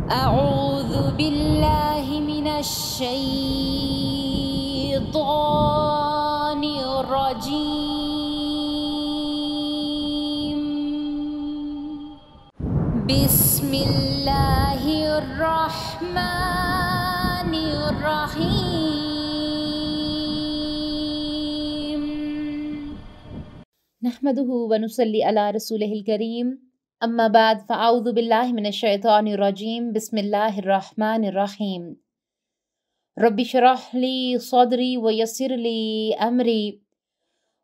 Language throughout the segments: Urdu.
أعوذ بالله من الشيطان الرجيم. بسم الله الرحمن الرحيم. نحمده ونصلي على رسوله الكريم اما بعد فاعوذ بالله من الشیطان الرجیم بسم اللہ الرحمن الرحیم رب اشرح لي صدري ويسر لي امری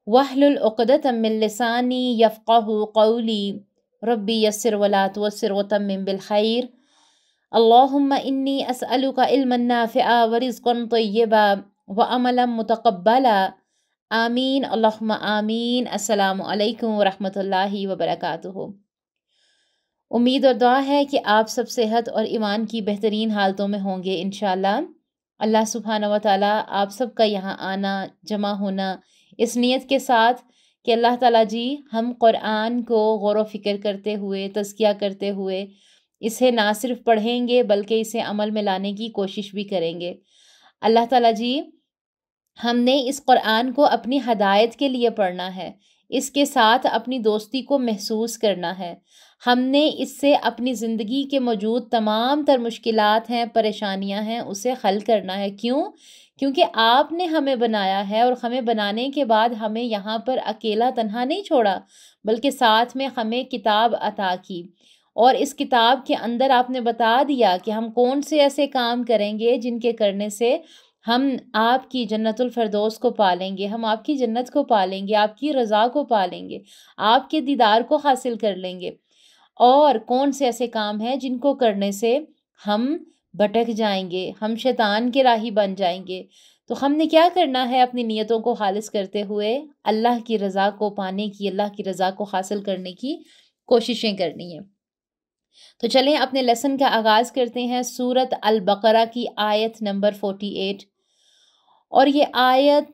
واحلل عقدة من لسانی يفقهوا قولی ربی یسر ولا تعسر وتمم بالخیر اللهم انی اسألک علما نافعا ورزقا طیبا وعملا متقبلا آمین اللہم آمین۔ السلام علیکم ورحمۃ اللہ وبرکاتہ۔ امید اور دعا ہے کہ آپ سب صحت اور ایمان کی بہترین حالتوں میں ہوں گے انشاءاللہ۔ اللہ سبحانہ و تعالیٰ آپ سب کا یہاں آنا، جمع ہونا اس نیت کے ساتھ کہ اللہ تعالیٰ جی ہم قرآن کو غور و فکر کرتے ہوئے، تزکیہ کرتے ہوئے اسے نہ صرف پڑھیں گے بلکہ اسے عمل میں لانے کی کوشش بھی کریں گے۔ اللہ تعالیٰ جی ہم نے اس قرآن کو اپنی ہدایت کے لیے پڑھنا ہے، اس کے ساتھ اپنی دوستی کو محسوس کرنا ہے۔ ہم نے اس سے اپنی زندگی کے موجود تمام تر مشکلات ہیں، پریشانیاں ہیں، اسے حل کرنا ہے۔ کیونکہ آپ نے ہمیں بنایا ہے اور ہمیں بنانے کے بعد ہمیں یہاں پر اکیلا تنہا نہیں چھوڑا بلکہ ساتھ میں ہمیں کتاب عطا کی، اور اس کتاب کے اندر آپ نے بتا دیا کہ ہم کون سے ایسے کام کریں گے جن کے کرنے سے ہم آپ کی جنت الفردوس کو پالیں گے، ہم آپ کی جنت کو پالیں گے، آپ کی رضا کو پالیں گے، آپ کے دیدار کو حاصل کر لیں گے، اور کون سے ایسے کام ہیں جن کو کرنے سے ہم بھٹک جائیں گے، ہم شیطان کے راہی بن جائیں گے۔ تو ہم نے کیا کرنا ہے؟ اپنی نیتوں کو خالص کرتے ہوئے اللہ کی رضا کو پانے کی، اللہ کی رضا کو حاصل کرنے کی کوششیں کرنی ہیں۔ تو چلیں اپنے لیسن کا آغاز کرتے ہیں سورۃ البقرہ کی آیت نمبر 48، اور یہ آیت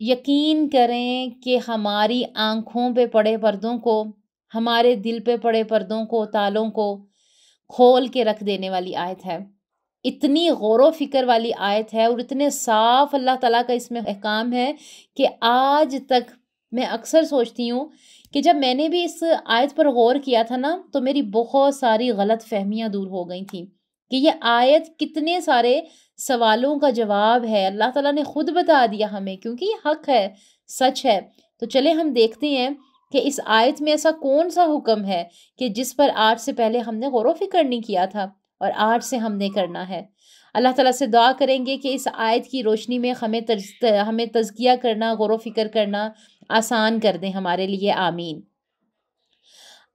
یقین کریں کہ ہماری آنکھوں پہ پڑے پردوں کو، ہمارے دل پہ پڑے پردوں کو، تالوں کو کھول کے رکھ دینے والی آیت ہے۔ اتنی غور و فکر والی آیت ہے اور اتنے صاف اللہ تعالیٰ کا اس میں احکام ہے کہ آج تک میں اکثر سوچتی ہوں کہ جب میں نے بھی اس آیت پر غور کیا تھا نا تو میری بہت ساری غلط فہمیاں دور ہو گئی تھیں کہ یہ آیت کتنے سارے سوالوں کا جواب ہے۔ اللہ تعالیٰ نے خود بتا دیا ہمیں، کیونکہ یہ حق ہے، سچ ہے۔ تو چلے ہم دیکھتے ہیں کہ اس آیت میں ایسا کون سا حکم ہے کہ جس پر آج سے پہلے ہم نے غور و فکر نہیں کیا تھا اور آج سے ہم نے کرنا ہے۔ اللہ تعالیٰ سے دعا کریں گے کہ اس آیت کی روشنی میں ہمیں تزکیہ کرنا، غور و فکر کرنا آسان کر دیں ہمارے لیے، آمین۔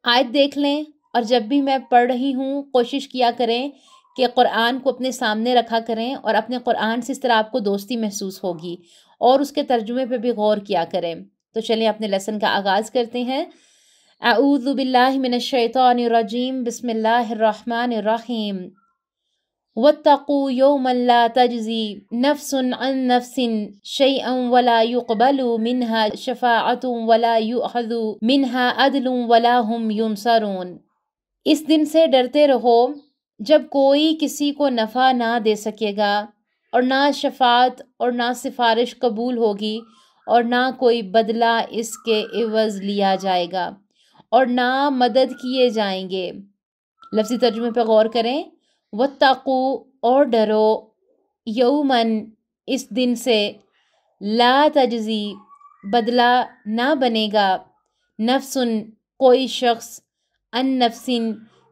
آیت دیکھ لیں، اور جب بھی میں پڑھ رہی ہوں کوشش کیا کریں کہ قرآن کو اپنے سامنے رکھا کریں، اور اپنے قرآن سے اس طرح آپ کو دوستی محسوس ہوگی، اور اس کے ترجمے پہ بھی غور کیا کریں۔ تو چلیں اپنے لیسن کا آغاز کرتے ہیں۔ اعوذ باللہ من الشیطان الرجیم بسم اللہ الرحمن الرحیم واتقوا یوما لا تجزی نفس عن نفس شیئا ولا يقبل منها شفاعة ولا يؤخذ منها عدل ولا هم ينصرون۔ اس دن سے ڈرتے رہو جب کوئی کسی کو نفع نہ دے سکے گا، اور نہ شفاعت اور نہ سفارش قبول ہوگی، اور نہ کوئی بدلہ اس کے عوض لیا جائے گا، اور نہ مدد کیے جائیں گے۔ لفظی ترجمے پہ غور کریں۔ واتقوا، اور ڈرو، یومن، اس دن سے، لا تجزی، بدلہ نہ بنے گا، نفسن، کوئی شخص، ان نفسن،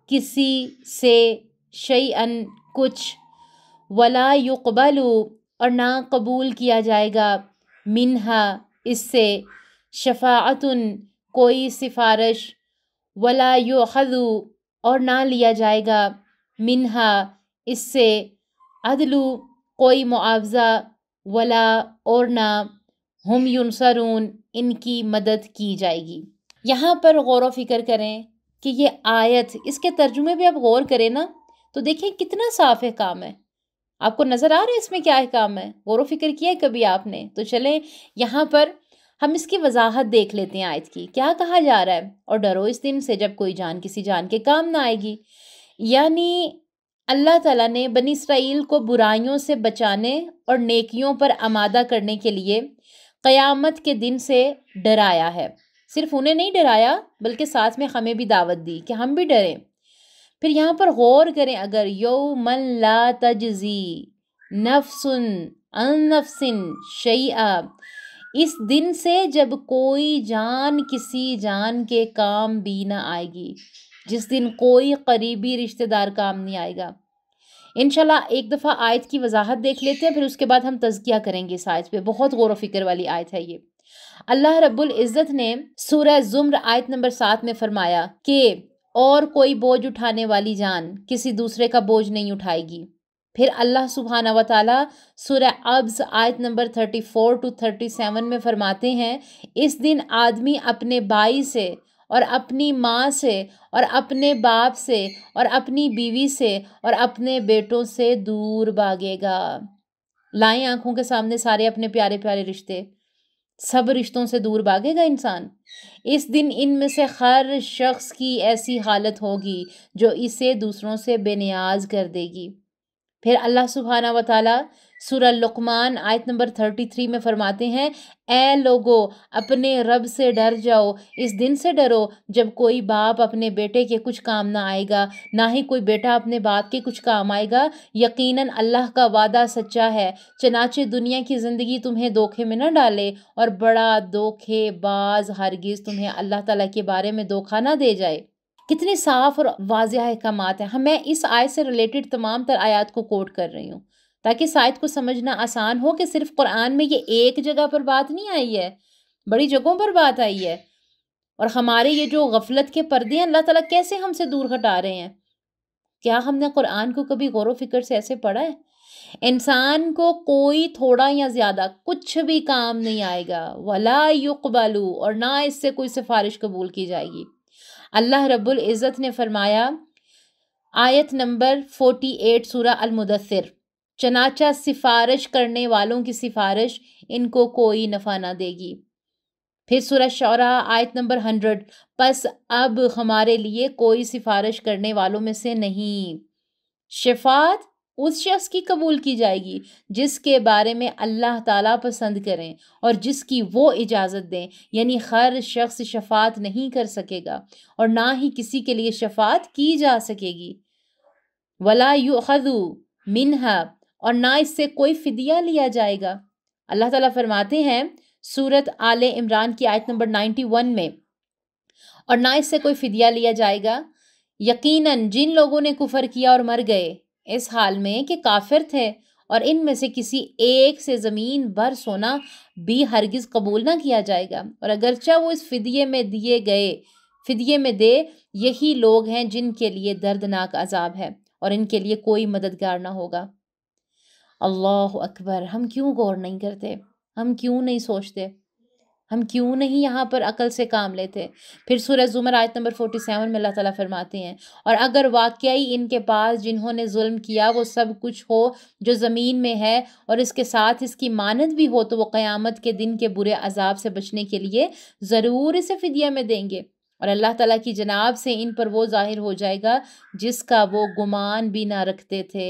کسی سے، شیئن، کچھ، ولا یقبل، اور نہ قبول کیا جائے گا، منہا، اس سے، شفاعتن، کوئی سفارش، ولا یؤخذ، اور نہ لیا جائے گا، منہا، اس سے، عدل، کوئی معاوضہ، ولا، اور نہ، ہم ینصرون، ان کی مدد کی جائے گی۔ یہاں پر غور و فکر کریں کہ یہ آیت، اس کے ترجمے بھی آپ غور کریں نا تو دیکھیں کتنا صاف احکام ہے۔ آپ کو نظر آ رہا ہے اس میں کیا احکام ہے؟ غور و فکر کیا ہے کبھی آپ نے؟ تو چلیں یہاں پر ہم اس کی وضاحت دیکھ لیتے ہیں آیت کی۔ کیا کہا جا رہا ہے؟ اور ڈرو اس دن سے جب کوئی جان کسی جان کے کام نہ آئے گی، یعنی اللہ تعالیٰ نے بنی اسرائیل کو برائیوں سے بچانے اور نیکیوں پر آمادہ کرنے کے لیے قیامت کے دن سے ڈرایا ہے۔ صرف انہیں نہیں ڈرایا بلکہ ساتھ میں ہمیں بھی دعوت دی کہ ہم بھی ڈریں۔ پھر یہاں پر غور کریں، اگر یوم لا تجزی نفس عن نفس شیئا، اس دن سے جب کوئی جان کسی جان کے کام بھی نہ آئے گی، جس دن کوئی قریبی رشتہ دار کام نہیں آئے گا۔ انشاءاللہ ایک دفعہ آیت کی وضاحت دیکھ لیتے ہیں، پھر اس کے بعد ہم تزکیہ کریں گے اس آیت پہ۔ بہت غور و فکر والی آیت ہے یہ۔ اللہ رب العزت نے سورہ زمر آیت نمبر 7 میں فرمایا کہ اور کوئی بوجھ اٹھانے والی جان کسی دوسرے کا بوجھ نہیں اٹھائے گی۔ پھر اللہ سبحانہ و تعالیٰ سورہ ابس آیت نمبر 34 to 37 میں فرماتے ہیں، اس دن آدمی اپنے بھائی سے اور اپنی ماں سے اور اپنے باپ سے اور اپنی بیوی سے اور اپنے بیٹوں سے دور بھاگے گا۔ لائیں آنکھوں کے سامنے سارے اپنے پیارے پیارے رشتے، سب رشتوں سے دور بھاگے گا انسان۔ اس دن ان میں سے ہر شخص کی ایسی حالت ہوگی جو اسے دوسروں سے بے نیاز کر دے گی۔ پھر اللہ سبحانہ و تعالیٰ سورہ لقمان آیت نمبر 33 میں فرماتے ہیں، اے لوگو اپنے رب سے ڈر جاؤ، اس دن سے ڈرو جب کوئی باپ اپنے بیٹے کے کچھ کام نہ آئے گا، نہ ہی کوئی بیٹا اپنے باپ کے کچھ کام آئے گا۔ یقیناً اللہ کا وعدہ سچا ہے، چنانچہ دنیا کی زندگی تمہیں دھوکے میں نہ ڈالے اور بڑا دھوکے باز ہرگز تمہیں اللہ تعالیٰ کے بارے میں دھوکہ نہ دے جائے۔ کتنی صاف اور واضح احکامات ہیں۔ میں اس آیت سے ریلیٹڈ تمام تر آیات کو کوٹ کر رہی ہوں تاکہ اس آیت کو سمجھنا آسان ہو کہ صرف قرآن میں یہ ایک جگہ پر بات نہیں آئی ہے، بڑی جگہوں پر بات آئی ہے۔ اور ہمارے یہ جو غفلت کے پردے ہیں اللہ تعالیٰ کیسے ہم سے دور ہٹا رہے ہیں۔ کیا ہم نے قرآن کو کبھی غور و فکر سے ایسے پڑھا ہے؟ انسان کو کوئی تھوڑا یا زیادہ کچھ بھی کام نہیں آئے گا، وَلَا يُقْبَلُ، اور نہ اس سے کوئی سفارش قبول کی جائے گی۔ اللہ رب العزت نے فرمایا آیت نمبر 48 سورہ المدثر، چنانچہ سفارش کرنے والوں کی سفارش ان کو کوئی نفع نہ دے گی۔ پھر سورہ شعراء آیت نمبر 100، پس اب ہمارے لیے کوئی سفارش کرنے والوں میں سے نہیں، شفاعت اس شخص کی قبول کی جائے گی جس کے بارے میں اللہ تعالیٰ پسند کریں اور جس کی وہ اجازت دیں، یعنی ہر شخص شفاعت نہیں کر سکے گا اور نہ ہی کسی کے لیے شفاعت کی جا سکے گی۔ وَلَا يُؤْخَذُ مِنْهَا، اور نہ اس سے کوئی فدیہ لیا جائے گا۔ اللہ تعالیٰ فرماتے ہیں سورت آل عمران کی آیت نمبر 91 میں، اور نہ اس سے کوئی فدیہ لیا جائے گا، یقیناً جن لوگوں نے کفر کیا اور مر گئے اس حال میں کہ کافر تھے، اور ان میں سے کسی ایک سے زمین بھر سونا بھی ہرگز قبول نہ کیا جائے گا، اور اگرچہ وہ اس فدیے میں دے، یہی لوگ ہیں جن کے لیے دردناک عذاب ہے اور ان کے لیے کوئی مددگار نہ ہوگا۔ اللہ اکبر! ہم کیوں غور نہیں کرتے؟ ہم کیوں نہیں سوچتے؟ ہم کیوں نہیں یہاں پر عقل سے کام لیتے؟ پھر سورہ زمر آیت نمبر 47 میں اللہ تعالیٰ فرماتے ہیں، اور اگر واقعی ان کے پاس جنہوں نے ظلم کیا وہ سب کچھ ہو جو زمین میں ہے اور اس کے ساتھ اس کی مانند بھی ہو، تو وہ قیامت کے دن کے برے عذاب سے بچنے کے لیے ضرور اسے فدیہ میں دیں گے، اور اللہ تعالیٰ کی جناب سے ان پر وہ ظاہر ہو جائے گا جس کا وہ گمان بھی نہ رکھتے تھے۔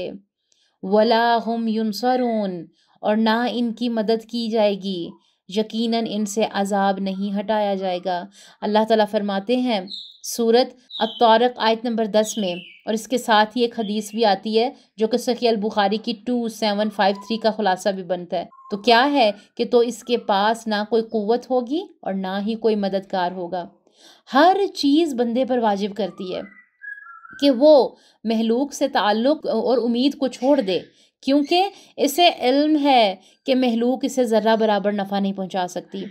وَلَا هُمْ يُنصَرُونَ، اور نہ ان کی مدد کی جائے گی، یقیناً ان سے عذاب نہیں ہٹایا جائے گا۔ اللہ تعالیٰ فرماتے ہیں سورت الطارق آیت نمبر 10 میں، اور اس کے ساتھ ہی ایک حدیث بھی آتی ہے جو کہ صحیح البخاری کی 2753 کا خلاصہ بھی بنتا ہے، تو کیا ہے کہ تو اس کے پاس نہ کوئی قوت ہوگی اور نہ ہی کوئی مددگار ہوگا۔ ہر چیز بندے پر واجب کرتی ہے کہ وہ مخلوق سے تعلق اور امید کو چھوڑ دے، کیونکہ اسے علم ہے کہ مخلوق اسے ذرہ برابر نفع نہیں پہنچا سکتی۔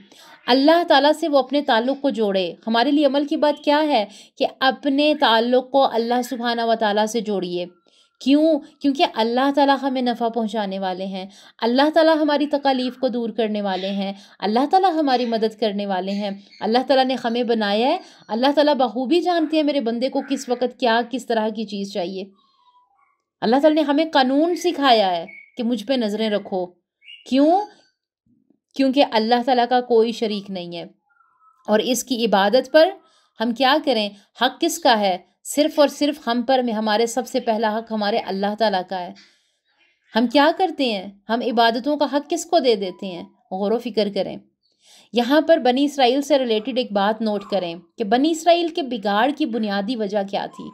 اللہ تعالیٰ سے وہ اپنے تعلق کو جوڑے۔ ہمارے لیے عمل کی بات کیا ہے کہ اپنے تعلق کو اللہ سبحانہ و تعالیٰ سے جوڑیے۔ کیوں؟ کیونکہ اللہ تعالیٰ ہمیں نفع پہنچانے والے ہیں، اللہ تعالیٰ ہماری تکالیف کو دور کرنے والے ہیں، اللہ تعالیٰ ہماری مدد کرنے والے ہیں۔ اللہ تعالیٰ نے ہمیں بنایا ہے، اللہ تعالیٰ بخوبی جانتے ہیں میرے بندے کو کس وقت کیا کس طرح کی چیز چاہیے۔ اللہ تعالیٰ نے ہمیں قانون سکھایا ہے کہ مجھ پہ نظریں رکھو۔ کیوں؟ کیونکہ اللہ تعالیٰ کا کوئی شریک نہیں ہے، اور اس کی عبادت پر ہم کیا کریں؟ حق کس کا ہے؟ صرف اور صرف ہم پر میں ہمارے سب سے پہلا حق ہمارے اللہ تعالیٰ کا ہے۔ ہم کیا کرتے ہیں؟ ہم عبادتوں کا حق کس کو دے دیتے ہیں؟ غور و فکر کریں۔ یہاں پر بنی اسرائیل سے ریلیٹڈ ایک بات نوٹ کریں کہ بنی اسرائیل کے بگاڑ کی بنیادی وجہ کیا تھی؟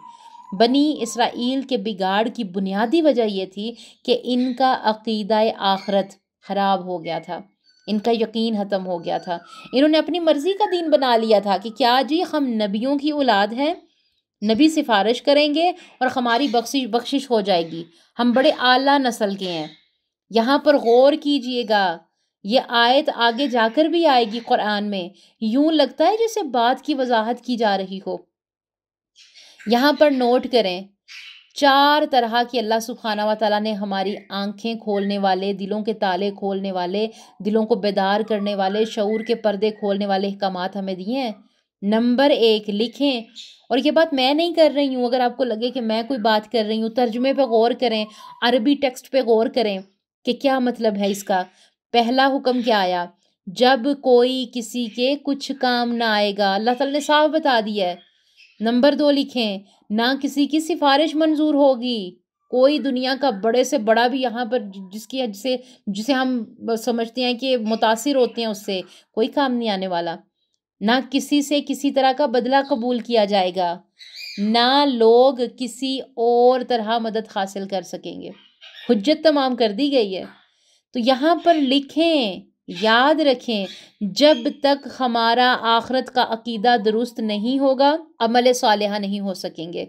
بنی اسرائیل کے بگاڑ کی بنیادی وجہ یہ تھی کہ ان کا عقیدہ آخرت خراب ہو گیا تھا، ان کا یقین ختم ہو گیا تھا۔ انہوں نے اپنی مرضی کا دین بنا لیا تھا کہ کیا جی ہم نبیوں کی اولاد ہیں، نبی سفارش کریں گے اور ہماری بخشش ہو جائے گی، ہم بڑے اعلیٰ نسل کے ہیں۔ یہاں پر غور کیجئے گا، یہ آیت آگے جا کر بھی آئے گی قرآن میں، یوں لگتا ہے جیسے بات کی وضاحت کی جا رہی ہو۔ یہاں پر نوٹ کریں 4 طرح کی اللہ سبحانہ و تعالیٰ نے ہماری آنکھیں کھولنے والے، دلوں کے تالے کھولنے والے، دلوں کو بیدار کرنے والے، شعور کے پردے کھولنے والے احکامات ہمیں دیے ہیں۔ نمبر 1 لکھیں، اور یہ بات میں نہیں کر رہی ہوں، اگر آپ کو لگے کہ میں کوئی بات کر رہی ہوں، ترجمے پہ غور کریں، عربی ٹیکسٹ پہ غور کریں کہ کیا مطلب ہے اس کا۔ پہلا حکم کیا آیا؟ جب کوئی کسی کے کچھ کام نہ آئے گا، اللہ تعالیٰ نے صاف بتا دیا ہے۔ نمبر 2 لکھیں، نہ کسی کی سفارش منظور ہوگی، کوئی دنیا کا بڑے سے بڑا بھی یہاں پر جسے ہم سمجھتے ہیں کہ متاثر ہوتے ہیں اس سے، کوئی کام نہیں آنے والا۔ نہ کسی سے کسی طرح کا بدلہ قبول کیا جائے گا، نہ لوگ کسی اور طرح مدد حاصل کر سکیں گے، حجت تمام کر دی گئی ہے۔ تو یہاں پر لکھیں، یاد رکھیں، جب تک ہمارا آخرت کا عقیدہ درست نہیں ہوگا، عمل صالحہ نہیں ہو سکیں گے۔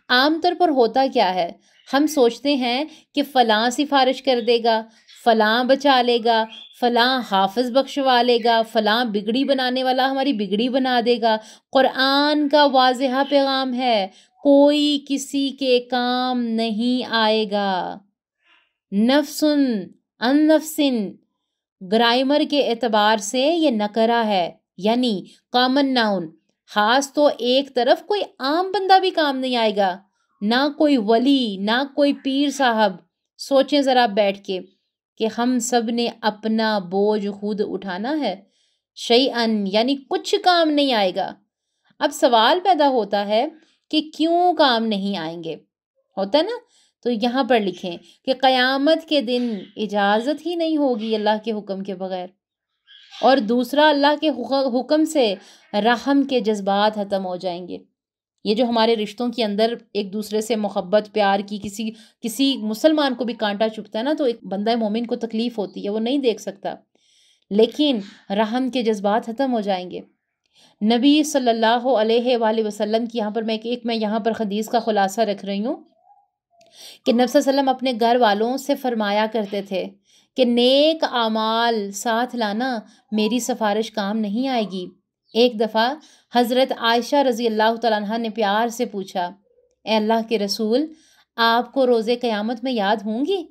عام طور پر ہوتا کیا ہے؟ ہم سوچتے ہیں کہ فلاں سفارش کر دے گا، فلاں بچا لے گا، فلاں حافظ بخشوا لے گا، فلاں بگڑی بنانے والا ہماری بگڑی بنا دے گا۔ قرآن کا واضح پیغام ہے، کوئی کسی کے کام نہیں آئے گا۔ نفس ان نفس، گرامر کے اعتبار سے یہ نکرہ ہے، یعنی کامن ناؤن، خاص تو ایک طرف کوئی عام بندہ بھی کام نہیں آئے گا، نہ کوئی ولی، نہ کوئی پیر صاحب۔ سوچیں ذرا بیٹھ کے کہ ہم سب نے اپنا بوجھ خود اٹھانا ہے، شیئن یعنی کچھ کام نہیں آئے گا۔ اب سوال پیدا ہوتا ہے کہ کیوں کام نہیں آئیں گے؟ ہوتا ہے نا؟ تو یہاں پر لکھیں کہ قیامت کے دن اجازت ہی نہیں ہوگی اللہ کے حکم کے بغیر، اور دوسرا اللہ کے حکم سے رحم کے جذبات ختم ہو جائیں گے۔ یہ جو ہمارے رشتوں کے اندر ایک دوسرے سے محبت پیار کی کسی مسلمان کو بھی کانٹا چبھتا ہے نا، تو ایک بندہ مومن کو تکلیف ہوتی ہے، وہ نہیں دیکھ سکتا، لیکن رحم کے جذبات ختم ہو جائیں گے۔ نبی صلی اللہ علیہ وآلہ وسلم کی میں یہاں پر حدیث کا خلاصہ رکھ رہی ہوں کہ نبی صلی اللہ علیہ وسلم اپنے گھر والوں سے فرمایا کرتے تھے کہ نیک اعمال ساتھ لانا، میری سفارش کام نہیں آئے گی۔ ایک دفعہ حضرت عائشہ رضی اللہ تعالیٰ عنہ نے پیار سے پوچھا، اے اللہ کے رسول، آپ کو روز قیامت میں یاد ہوں گی؟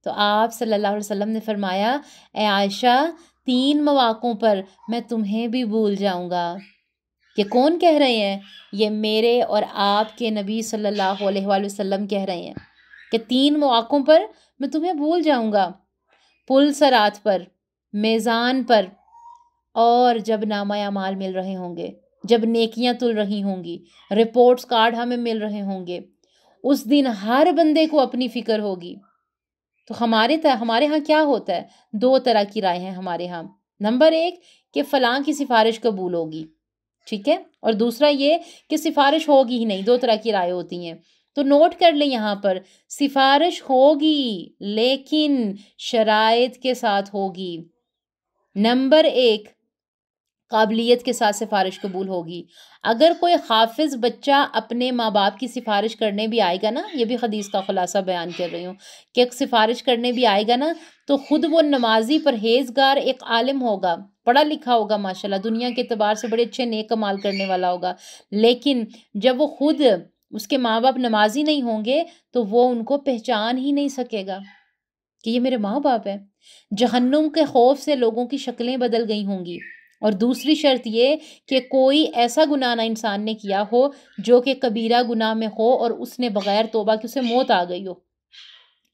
تو آپ صلی اللہ علیہ وسلم نے فرمایا، اے عائشہ، 3 مواقعوں پر میں تمہیں بھی بھول جاؤں گا۔ یہ کون کہہ رہے ہیں؟ یہ میرے اور آپ کے نبی صلی اللہ علیہ وآلہ وسلم کہہ رہے ہیں کہ 3 مواقعوں پر میں تمہیں بھول جاؤں گا، پل صراط پر، میزان پر، اور جب نامہ اعمال مل رہے ہوں گے، جب نیکیاں تل رہی ہوں گی، رپورٹس کارڈ ہمیں مل رہے ہوں گے۔ اس دن ہر بندے کو اپنی فکر ہوگی۔ تو ہمارے ہاں کیا ہوتا ہے؟ 2 طرح کی رائے ہیں ہمارے ہاں۔ نمبر 1 کہ فلاں کی سفارش قبول ہوگی، ٹھیک ہے، اور دوسرا یہ کہ سفارش ہوگی ہی نہیں۔ 2 طرح کی رائے ہوتی ہیں۔ تو نوٹ کر لیں یہاں پر، سفارش ہوگی لیکن شرائط کے ساتھ ہوگی۔ نمبر 1 قابلیت کے ساتھ سفارش قبول ہوگی۔ اگر کوئی حافظ بچہ اپنے ماں باپ کی سفارش کرنے بھی آئے گا نا، یہ بھی حدیث کا خلاصہ بیان کر رہی ہوں کہ سفارش کرنے بھی آئے گا نا، تو خود وہ نمازی پرہیزگار ایک عالم ہوگا، پڑھا لکھا ہوگا، ماشاءاللہ دنیا کے اعتبار سے بڑے اچھے نیک کمال کرنے والا ہوگا، لیکن جب وہ خود اس کے ماں باپ نمازی نہیں ہوں گے تو وہ ان کو پہچان ہی نہیں سکے گا کہ یہ میرے ماں باپ ہیں۔ جہنم کے خوف سے لوگوں کی شکلیں بدل گئی ہوں گی۔ اور دوسری شرط یہ کہ کوئی ایسا گناہ نہ انسان نے کیا ہو جو کہ کبیرہ گناہ میں ہو اور اس نے بغیر توبہ کہ اسے موت آ گئی ہو،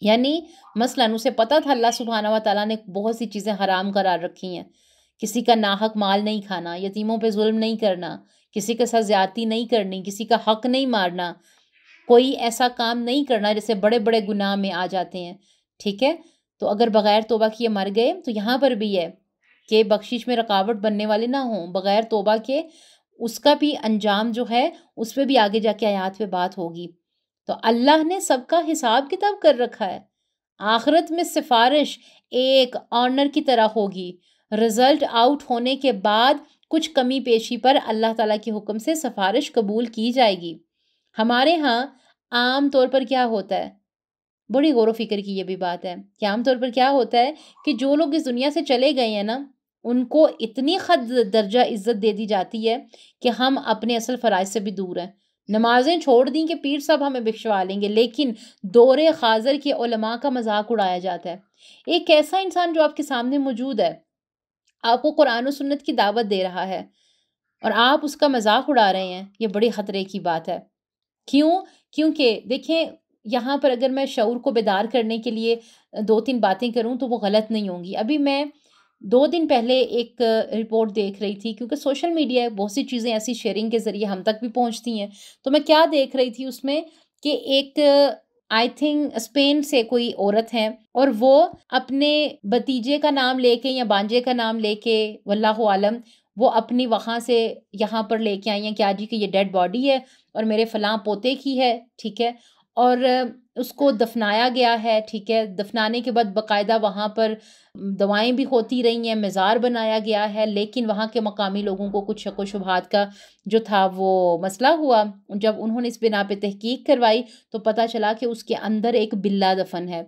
یعنی مثلاً اسے پتہ تھا اللہ سبحانہ و تعالیٰ نے بہت سی چیزیں حرام قرار رکھی ہیں، کسی کا ناحق مال نہیں کھانا، یتیموں پہ ظلم نہیں کرنا، کسی کے ساتھ زیادتی نہیں کرنی، کسی کا حق نہیں مارنا، کوئی ایسا کام نہیں کرنا جیسے بڑے بڑے گناہ میں آ جاتے ہیں، ٹھیک ہے؟ تو اگر بغیر توبہ کیے مر گئے تو یہاں پر بھی ہے کہ بخشش میں رکاوٹ بننے والے نہ ہوں، بغیر توبہ کے اس کا بھی انجام جو ہے اس پہ بھی آگے جا کے آیات پہ بات ہوگی۔ تو اللہ نے سب کا حساب کتاب کر رکھا ہے، آخرت میں سفارش ایک آنر کی طرح ہوگی، رزلٹ آؤٹ ہونے کے بعد کچھ کمی پیشی پر اللہ تعالیٰ کے حکم سے سفارش قبول کی جائے گی۔ ہمارے ہاں عام طور پر کیا ہوتا ہے، بڑی غور و فکر کی یہ بھی بات ہے کہ عام طور پر کیا ہوتا ہے کہ جو لوگ اس دنیا سے چلے گئے ہیں نا، ان کو اتنی خد درجہ عزت دے دی جاتی ہے کہ ہم اپنے اصل فرائض سے بھی دور ہیں، نمازیں چھوڑ دیں کہ پیر صاحب ہمیں بخشوا لیں گے، لیکن دور خاضر کے علماء کا مذاق اڑایا جاتا ہے۔ ایک ایسا انسان جو آپ کے سامنے موجود ہے، آپ کو قرآن و سنت کی دعوت دے رہا ہے اور آپ اس کا مذاق اڑا رہے ہیں، یہ بڑی خطرے کی بات ہے۔ کیوں؟ کیونکہ دیکھیں یہاں پر اگر میں شعور کو بیدار کرنے کے لیے 2-3 باتیں کروں تو وہ غلط نہیں ہوں گی۔ ابھی میں 2 دن پہلے ایک رپورٹ دیکھ رہی تھی، کیونکہ سوشل میڈیا بہت سی چیزیں ایسی شیئرنگ کے ذریعے ہم تک بھی پہنچتی ہیں، تو میں کیا دیکھ رہی تھی اس میں کہ ایک آئی تھنک اسپین سے کوئی عورت ہے اور وہ اپنے بھتیجے کا نام لے کے یا بانجے کا نام لے کے واللہ عالم وہ اپنی وہاں سے یہاں پر لے کے آئی ہیں کیا جی کہ یہ ڈیڈ باڈی ہے اور میرے فلاں پوتے کی ہے، ٹھیک ہے، اور اس کو دفنایا گیا ہے، ٹھیک ہے، دفنانے کے بعد باقاعدہ وہاں پر دوائیں بھی ہوتی رہی ہیں، مزار بنایا گیا ہے، لیکن وہاں کے مقامی لوگوں کو کچھ شک و شبہات کا جو تھا وہ مسئلہ ہوا۔ جب انہوں نے اس بنا پہ تحقیق کروائی تو پتہ چلا کہ اس کے اندر ایک بلہ دفن ہے،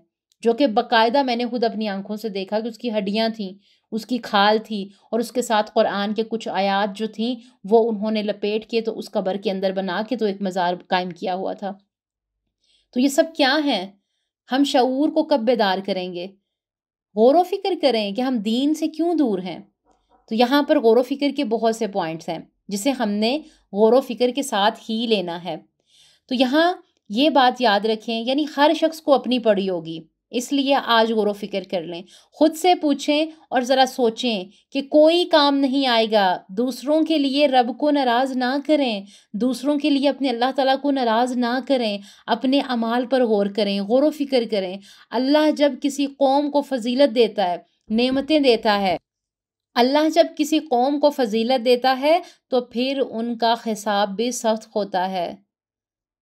جو کہ باقاعدہ میں نے خود اپنی آنکھوں سے دیکھا کہ اس کی ہڈیاں تھیں، اس کی کھال تھی اور اس کے ساتھ قرآن کے کچھ آیات جو تھیں وہ انہوں نے لپیٹ کے تو اس قبر کے اندر بنا کے تو ایک مزار قائم کیا ہوا تھا۔ تو یہ سب کیا ہیں؟ ہم شعور کو کب بیدار کریں گے؟ غور و فکر کریں کہ ہم دین سے کیوں دور ہیں۔ تو یہاں پر غور و فکر کے بہت سے پوائنٹس ہیں جسے ہم نے غور و فکر کے ساتھ ہی لینا ہے۔ تو یہاں یہ بات یاد رکھیں، یعنی ہر شخص کو اپنی پڑی ہوگی، اس لیے آج غور و فکر کر لیں، خود سے پوچھیں اور ذرا سوچیں کہ کوئی کام نہیں آئے گا، دوسروں کے لیے رب کو ناراض نہ کریں، دوسروں کے لیے اپنے اللہ تعالیٰ کو ناراض نہ کریں، اپنے اعمال پر غور کریں، غور و فکر کریں۔ اللہ جب کسی قوم کو فضیلت دیتا ہے، نعمتیں دیتا ہے، اللہ جب کسی قوم کو فضیلت دیتا ہے تو پھر ان کا حساب بھی سخت ہوتا ہے،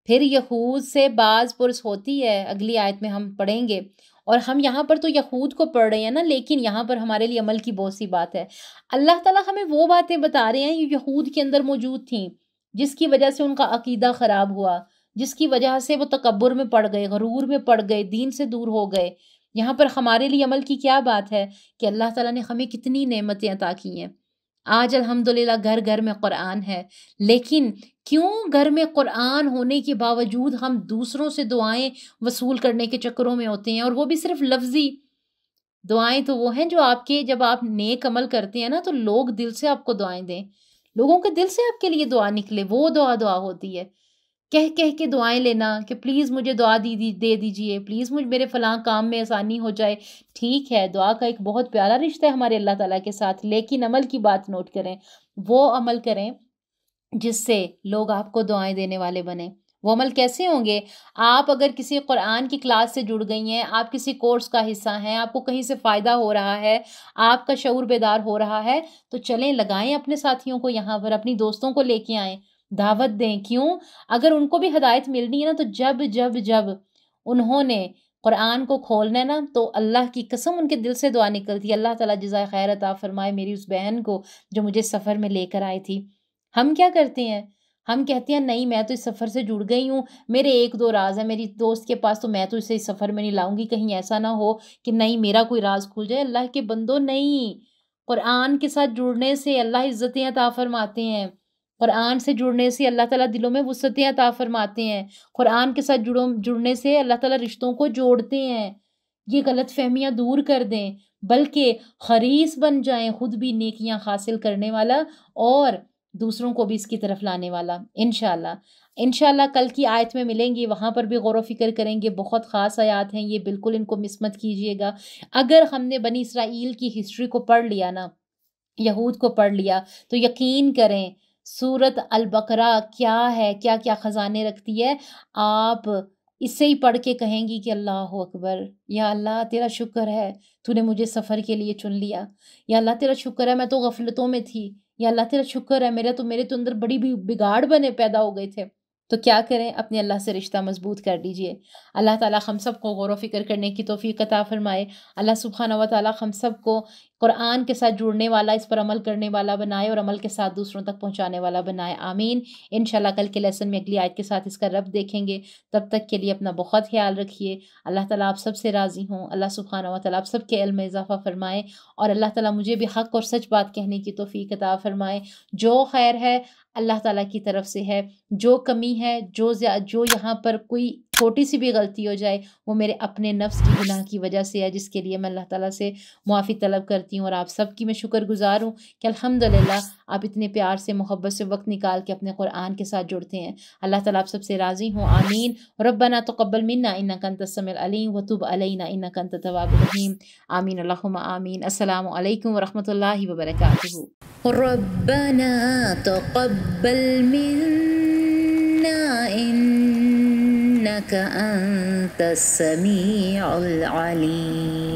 پھر یہود سے باز پرس ہوتی ہے، اگلی آیت میں ہم پڑھیں گے، اور ہم یہاں پر تو یہود کو پڑھ رہے ہیں نا، لیکن یہاں پر ہمارے لیے عمل کی بہت سی بات ہے۔ اللہ تعالیٰ ہمیں وہ باتیں بتا رہے ہیں جو یہود کے اندر موجود تھیں، جس کی وجہ سے ان کا عقیدہ خراب ہوا، جس کی وجہ سے وہ تکبر میں پڑ گئے، غرور میں پڑ گئے، دین سے دور ہو گئے۔ یہاں پر ہمارے لیے عمل کی کیا بات ہے کہ اللہ تعالیٰ نے ہمیں کتنی نعمتیں عطا کی ہیں۔ آج الحمدللہ گھر گھر میں قرآن ہے، لیکن کیوں گھر میں قرآن ہونے کے باوجود ہم دوسروں سے دعائیں وصول کرنے کے چکروں میں ہوتے ہیں، اور وہ بھی صرف لفظی دعائیں؟ تو وہ ہیں جو آپ کے جب آپ نیک عمل کرتے ہیں نا تو لوگ دل سے آپ کو دعائیں دیں، لوگوں کے دل سے آپ کے لیے دعا نکلے، وہ دعا ہوتی ہے۔ کہہ کے دعائیں لینا کہ پلیز مجھے دعا دے دیجئے، پلیز مجھے میرے فلاں کام میں آسانی ہو جائے، ٹھیک ہے، دعا کا ایک بہت پیارا رشتہ ہے ہمارے اللہ تعالیٰ کے ساتھ، لیکن عمل کی بات نوٹ کریں، وہ عمل کریں جس سے لوگ آپ کو دعائیں دینے والے بنیں۔ وہ عمل کیسے ہوں گے؟ آپ اگر کسی قرآن کی کلاس سے جڑ گئی ہیں، آپ کسی کورس کا حصہ ہیں، آپ کو کہیں سے فائدہ ہو رہا ہے، آپ کا شعور بیدار ہو رہا ہے، تو چلیں لگائیں اپنے ساتھیوں کو، یہاں پر اپنی دوستوں کو لے کے آئیں، دعوت دیں۔ کیوں؟ اگر ان کو بھی ہدایت ملنی ہے نا، تو جب انہوں نے قرآن کو کھولنا ہے نا، تو اللہ کی قسم ان کے دل سے دعا نکلتی ہے، اللہ تعالیٰ جزائے خیر عطا فرمائے میری اس بہن کو جو مجھے سفر میں لے کر آئی تھی۔ ہم کیا کرتے ہیں؟ ہم کہتے ہیں نہیں میں تو اس سفر سے جڑ گئی ہوں، میرے 1-2 راز ہیں میری دوست کے پاس، تو میں تو اسے اس سفر میں نہیں لاؤں گی، کہیں ایسا نہ ہو کہ نہیں میرا کوئی راز کھل جائے۔ اللہ کے بندو نہیں، قرآن کے ساتھ جڑنے سے اللہ عزتیں عطا فرماتے ہیں، قرآن سے جڑنے سے اللہ تعالیٰ دلوں میں وسعتیں عطا فرماتے ہیں، قرآن کے ساتھ جڑنے سے اللہ تعالیٰ رشتوں کو جوڑتے ہیں۔ یہ غلط فہمیاں دور کر دیں، بلکہ حریص بن جائیں، خود بھی نیکیاں حاصل کرنے والا اور دوسروں کو بھی اس کی طرف لانے والا۔ انشاءاللہ کل کی آیت میں ملیں گے، وہاں پر بھی غور و فکر کریں گے، بہت خاص آیات ہیں یہ، بالکل ان کو مس مت کیجیے گا۔ اگر ہم نے بنی اسرائیل کی ہسٹری کو پڑھ لیا نا، یہود کو پڑھ لیا، تو یقین کریں سورت البقرہ کیا ہے، کیا کیا خزانے رکھتی ہے، آپ اسے ہی پڑھ کے کہیں گی کہ اللہ اکبر، یا اللہ تیرا شکر ہے تو نے مجھے سفر کے لیے چن لیا، یا اللہ تیرا شکر ہے میں تو غفلتوں میں تھی، یا اللہ تیرا شکر ہے میرے تو اندر بڑی بگاڑ بنے پیدا ہو گئے تھے۔ تو کیا کریں، اپنے اللہ سے رشتہ مضبوط کر لیجئے۔ اللہ تعالیٰ ہم سب کو غور و فکر کرنے کی توفیق عطا فرمائے۔ اللہ سبحانہ و تعالیٰ ہم سب کو قرآن کے ساتھ جڑنے والا، اس پر عمل کرنے والا بنائے اور عمل کے ساتھ دوسروں تک پہنچانے والا بنائے، آمین۔ انشاءاللہ کل کے لیسن میں اگلی آیت کے ساتھ اس کا رب دیکھیں گے، تب تک کے لیے اپنا بہت خیال رکھیے۔ اللہ تعالیٰ آپ سب سے راضی ہوں، اللہ سبحانہ و تعالیٰ آپ سب کے علم میں اضافہ فرمائے، اور اللہ تعالیٰ مجھے بھی حق اور سچ بات کہنے کی توفیق عطا فرمائے۔ جو خیر ہے اللہ تعالیٰ کی طرف سے ہے، جو کمی ہے، جو یہاں پر کوئی چھوٹی سی بھی غلطی ہو جائے وہ میرے اپنے نفس کی گناہ کی وجہ سے ہے، جس کے لیے میں اللہ تعالیٰ سے معافی طلب کرتی ہوں، اور آپ سب کی میں شکر گزار ہوں کہ الحمدللہ آپ اتنے پیار سے، محبت سے وقت نکال کے اپنے قرآن کے ساتھ جڑتے ہیں۔ اللہ تعالیٰ آپ سب سے راضی ہوں، آمین۔ ربنا تقبل منا انک انت السمیع العلیم وتب علینا انک انت التواب الرحیم، آمین اللہم آمین۔ السلام علیکم ورحمۃ اللہ وبرکاتہ۔ ربنا تقبل منا انک انت السمیع العلیم۔